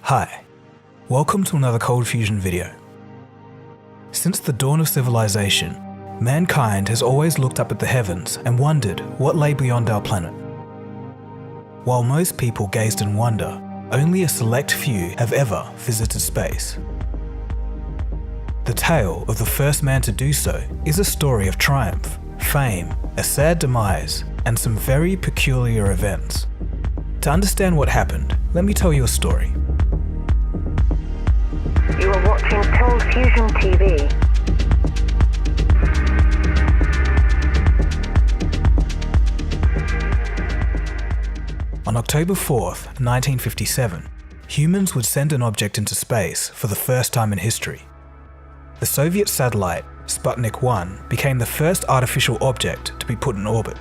Hi, welcome to another Cold Fusion video. Since the dawn of civilization, mankind has always looked up at the heavens and wondered what lay beyond our planet. While most people gazed in wonder, only a select few have ever visited space. The tale of the first man to do so is a story of triumph, fame, a sad demise, and some very peculiar events. To understand what happened, let me tell you a story. You are watching Cold Fusion TV. On October 4th, 1957, humans would send an object into space for the first time in history. The Soviet satellite, Sputnik 1, became the first artificial object to be put in orbit.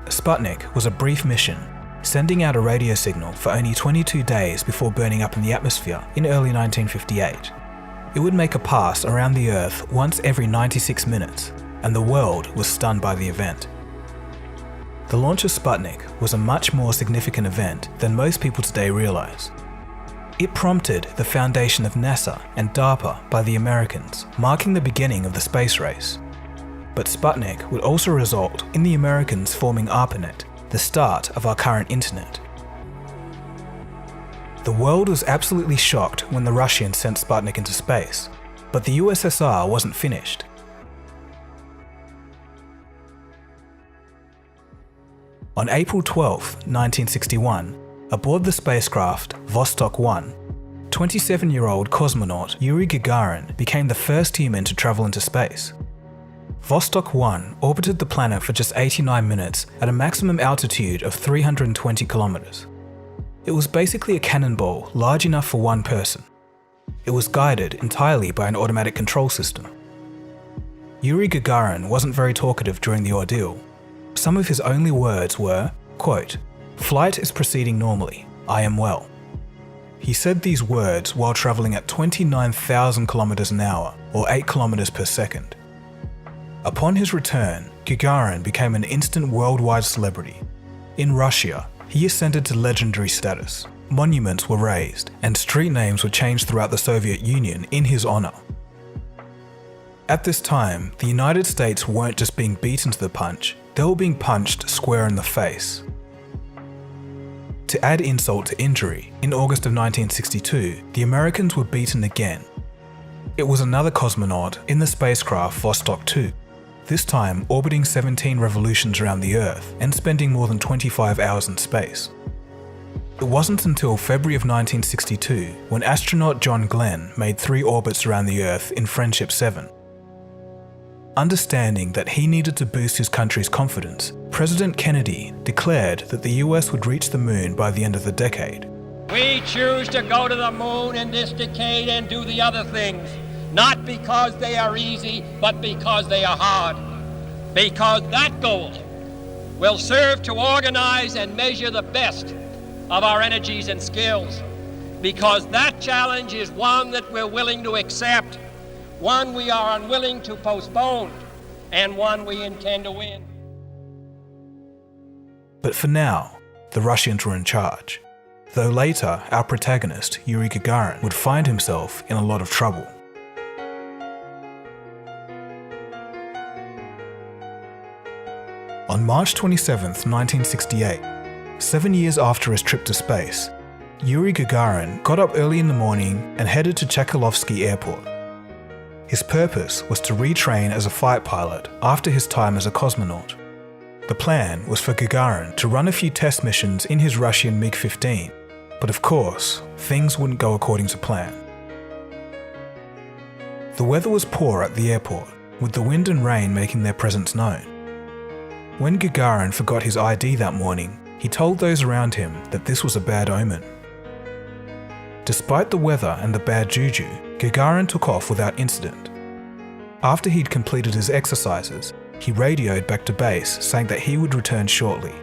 Sputnik was a brief mission, sending out a radio signal for only 22 days before burning up in the atmosphere in early 1958. It would make a pass around the Earth once every 96 minutes, and the world was stunned by the event. The launch of Sputnik was a much more significant event than most people today realize. It prompted the foundation of NASA and DARPA by the Americans, marking the beginning of the space race. But Sputnik would also result in the Americans forming ARPANET, the start of our current internet. The world was absolutely shocked when the Russians sent Sputnik into space, but the USSR wasn't finished. On April 12, 1961, aboard the spacecraft Vostok 1, 27-year-old cosmonaut Yuri Gagarin became the first human to travel into space. Vostok 1 orbited the planet for just 89 minutes at a maximum altitude of 320 kilometers. It was basically a cannonball large enough for one person. It was guided entirely by an automatic control system. Yuri Gagarin wasn't very talkative during the ordeal. Some of his only words were, quote, "Flight is proceeding normally. I am well." He said these words while traveling at 29,000 kilometers an hour, or 8 kilometers per second. Upon his return, Gagarin became an instant worldwide celebrity. In Russia, he ascended to legendary status. Monuments were raised, and street names were changed throughout the Soviet Union in his honor. At this time, the United States weren't just being beaten to the punch, they were being punched square in the face. To add insult to injury, in August of 1962, the Americans were beaten again. It was another cosmonaut in the spacecraft Vostok 2, this time orbiting 17 revolutions around the Earth and spending more than 25 hours in space. It wasn't until February of 1962 when astronaut John Glenn made 3 orbits around the Earth in Friendship 7. Understanding that he needed to boost his country's confidence, President Kennedy declared that the US would reach the moon by the end of the decade. We choose to go to the moon in this decade and do the other things, not because they are easy, but because they are hard. Because that goal will serve to organize and measure the best of our energies and skills. Because that challenge is one that we're willing to accept, one we are unwilling to postpone, and one we intend to win. But for now, the Russians were in charge, though later our protagonist, Yuri Gagarin, would find himself in a lot of trouble. On March 27, 1968, 7 years after his trip to space, Yuri Gagarin got up early in the morning and headed to Chekhovsky Airport. His purpose was to retrain as a fight pilot after his time as a cosmonaut. The plan was for Gagarin to run a few test missions in his Russian MiG-15, but of course, things wouldn't go according to plan. The weather was poor at the airport, with the wind and rain making their presence known. When Gagarin forgot his ID that morning, he told those around him that this was a bad omen. Despite the weather and the bad juju, Gagarin took off without incident. After he'd completed his exercises, he radioed back to base saying that he would return shortly.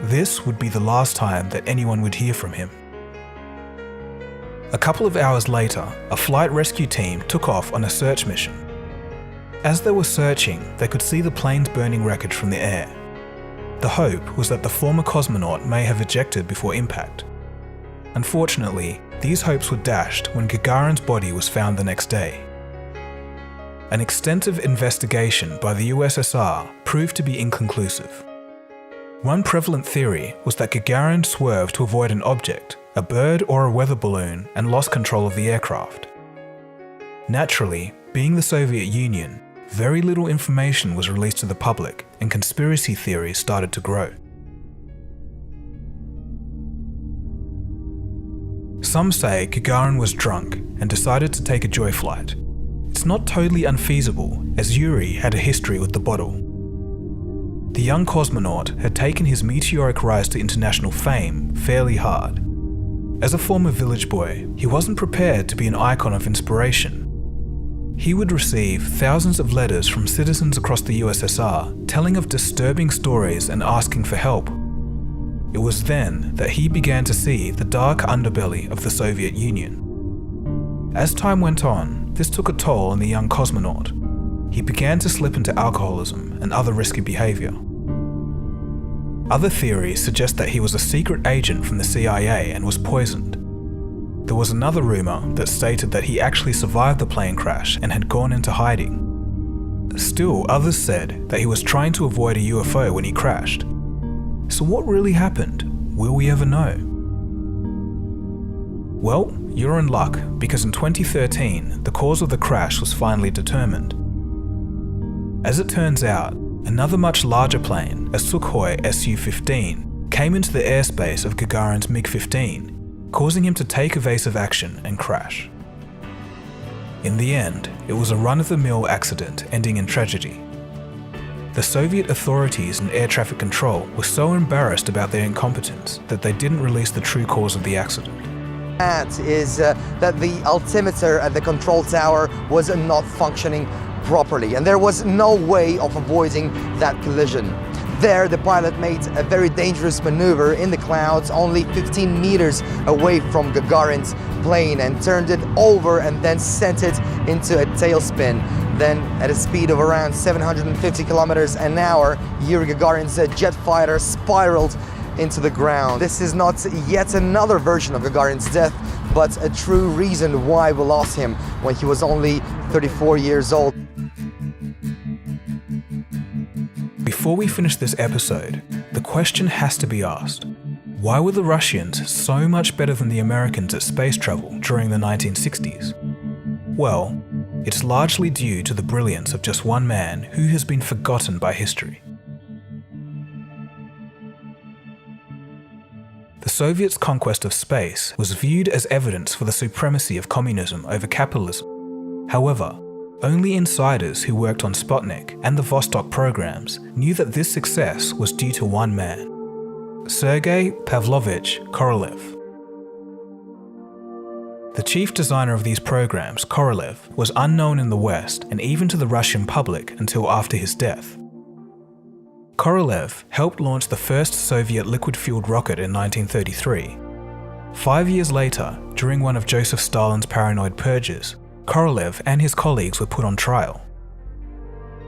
This would be the last time that anyone would hear from him. A couple of hours later, a flight rescue team took off on a search mission. As they were searching, they could see the plane's burning wreckage from the air. The hope was that the former cosmonaut may have ejected before impact. Unfortunately, these hopes were dashed when Gagarin's body was found the next day. An extensive investigation by the USSR proved to be inconclusive. One prevalent theory was that Gagarin swerved to avoid an object, a bird or a weather balloon, and lost control of the aircraft. Naturally, being the Soviet Union, very little information was released to the public and conspiracy theories started to grow. Some say Gagarin was drunk and decided to take a joy flight. It's not totally unfeasible, as Yuri had a history with the bottle. The young cosmonaut had taken his meteoric rise to international fame fairly hard. As a former village boy, he wasn't prepared to be an icon of inspiration. He would receive thousands of letters from citizens across the USSR telling of disturbing stories and asking for help. It was then that he began to see the dark underbelly of the Soviet Union. As time went on, this took a toll on the young cosmonaut. He began to slip into alcoholism and other risky behavior. Other theories suggest that he was a secret agent from the CIA and was poisoned. There was another rumor that stated that he actually survived the plane crash and had gone into hiding. Still, others said that he was trying to avoid a UFO when he crashed. So what really happened? Will we ever know? Well, you're in luck, because in 2013, the cause of the crash was finally determined. As it turns out, another much larger plane, a Sukhoi Su-15, came into the airspace of Gagarin's MiG-15, causing him to take evasive action and crash. In the end, it was a run-of-the-mill accident ending in tragedy. The Soviet authorities and air traffic control were so embarrassed about their incompetence that they didn't release the true cause of the accident. That is that the altimeter at the control tower was not functioning properly, and there was no way of avoiding that collision. There, the pilot made a very dangerous maneuver in the clouds only 15 meters away from Gagarin's plane and turned it over and then sent it into a tailspin. Then, at a speed of around 750 kilometers an hour, Yuri Gagarin's jet fighter spiraled into the ground. This is not yet another version of Gagarin's death, but a true reason why we lost him when he was only 34 years old. Before we finish this episode, the question has to be asked. Why were the Russians so much better than the Americans at space travel during the 1960s? Well, it's largely due to the brilliance of just one man who has been forgotten by history. The Soviets' conquest of space was viewed as evidence for the supremacy of communism over capitalism. However, only insiders who worked on Sputnik and the Vostok programs knew that this success was due to one man, Sergei Pavlovich Korolev. The chief designer of these programs, Korolev, was unknown in the West and even to the Russian public until after his death. Korolev helped launch the first Soviet liquid-fueled rocket in 1933. 5 years later, during one of Joseph Stalin's paranoid purges, Korolev and his colleagues were put on trial.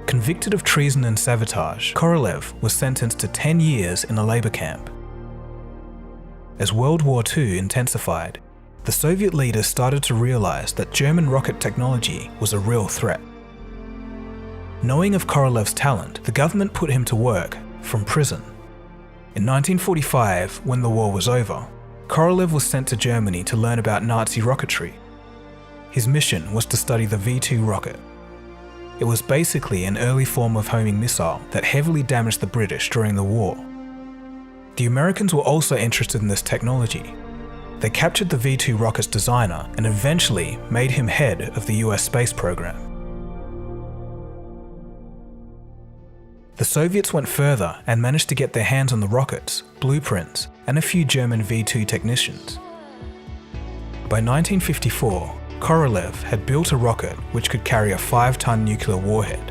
Convicted of treason and sabotage, Korolev was sentenced to 10 years in a labor camp. As World War II intensified, the Soviet leaders started to realize that German rocket technology was a real threat. Knowing of Korolev's talent, the government put him to work from prison. In 1945, when the war was over, Korolev was sent to Germany to learn about Nazi rocketry. His mission was to study the V-2 rocket. It was basically an early form of homing missile that heavily damaged the British during the war. The Americans were also interested in this technology. They captured the V-2 rocket's designer and eventually made him head of the US space program. The Soviets went further and managed to get their hands on the rockets, blueprints, and a few German V-2 technicians. By 1954, Korolev had built a rocket which could carry a 5-ton nuclear warhead.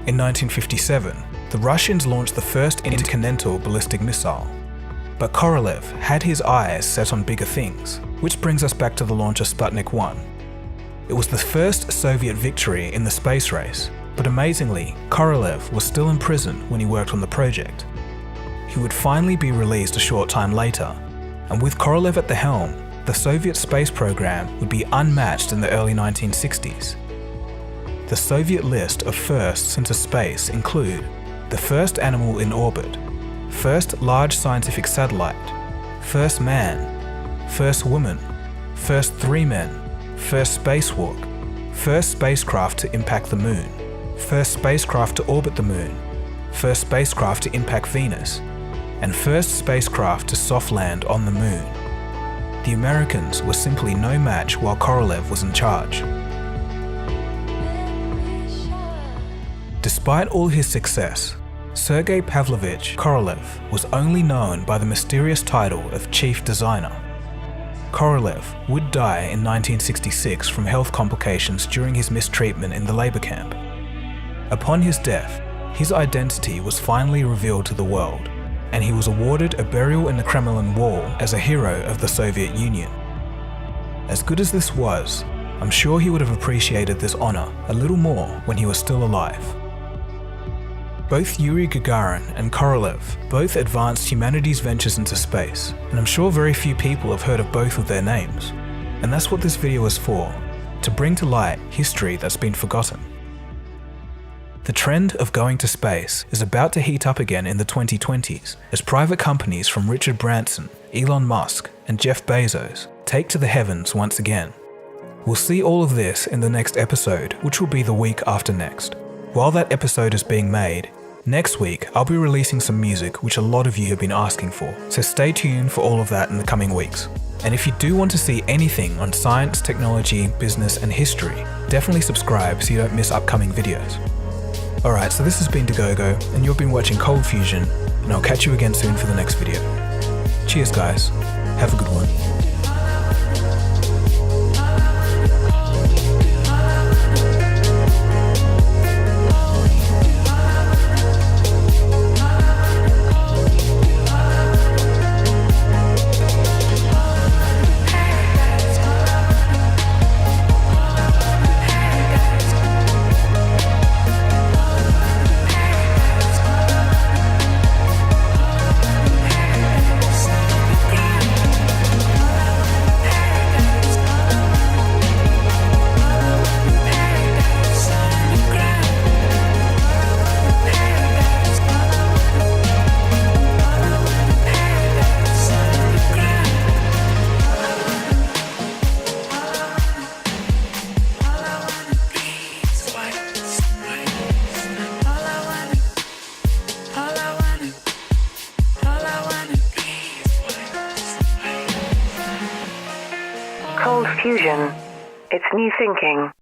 In 1957, the Russians launched the first intercontinental ballistic missile. But Korolev had his eyes set on bigger things, which brings us back to the launch of Sputnik 1. It was the first Soviet victory in the space race, but amazingly, Korolev was still in prison when he worked on the project. He would finally be released a short time later, and with Korolev at the helm, the Soviet space program would be unmatched in the early 1960s. The Soviet list of firsts into space include the first animal in orbit, first large scientific satellite, first man, first woman, first 3 men, first spacewalk, first spacecraft to impact the moon, first spacecraft to orbit the moon, first spacecraft to impact Venus, and first spacecraft to soft land on the moon. The Americans were simply no match while Korolev was in charge. Despite all his success, Sergei Pavlovich Korolev was only known by the mysterious title of Chief Designer. Korolev would die in 1966 from health complications during his mistreatment in the labor camp. Upon his death, his identity was finally revealed to the world, and he was awarded a burial in the Kremlin wall as a hero of the Soviet Union. As good as this was, I'm sure he would have appreciated this honor a little more when he was still alive. Both Yuri Gagarin and Korolev both advanced humanity's ventures into space, and I'm sure very few people have heard of both of their names. And that's what this video is for, to bring to light history that's been forgotten. The trend of going to space is about to heat up again in the 2020s as private companies from Richard Branson, Elon Musk, and Jeff Bezos take to the heavens once again. We'll see all of this in the next episode, which will be the week after next. While that episode is being made, next week I'll be releasing some music which a lot of you have been asking for, so stay tuned for all of that in the coming weeks. And if you do want to see anything on science, technology, business, and history, definitely subscribe so you don't miss upcoming videos. Alright, so this has been Dagogo, and you've been watching Cold Fusion, and I'll catch you again soon for the next video. Cheers guys, have a good one. Cold Fusion. It's new thinking.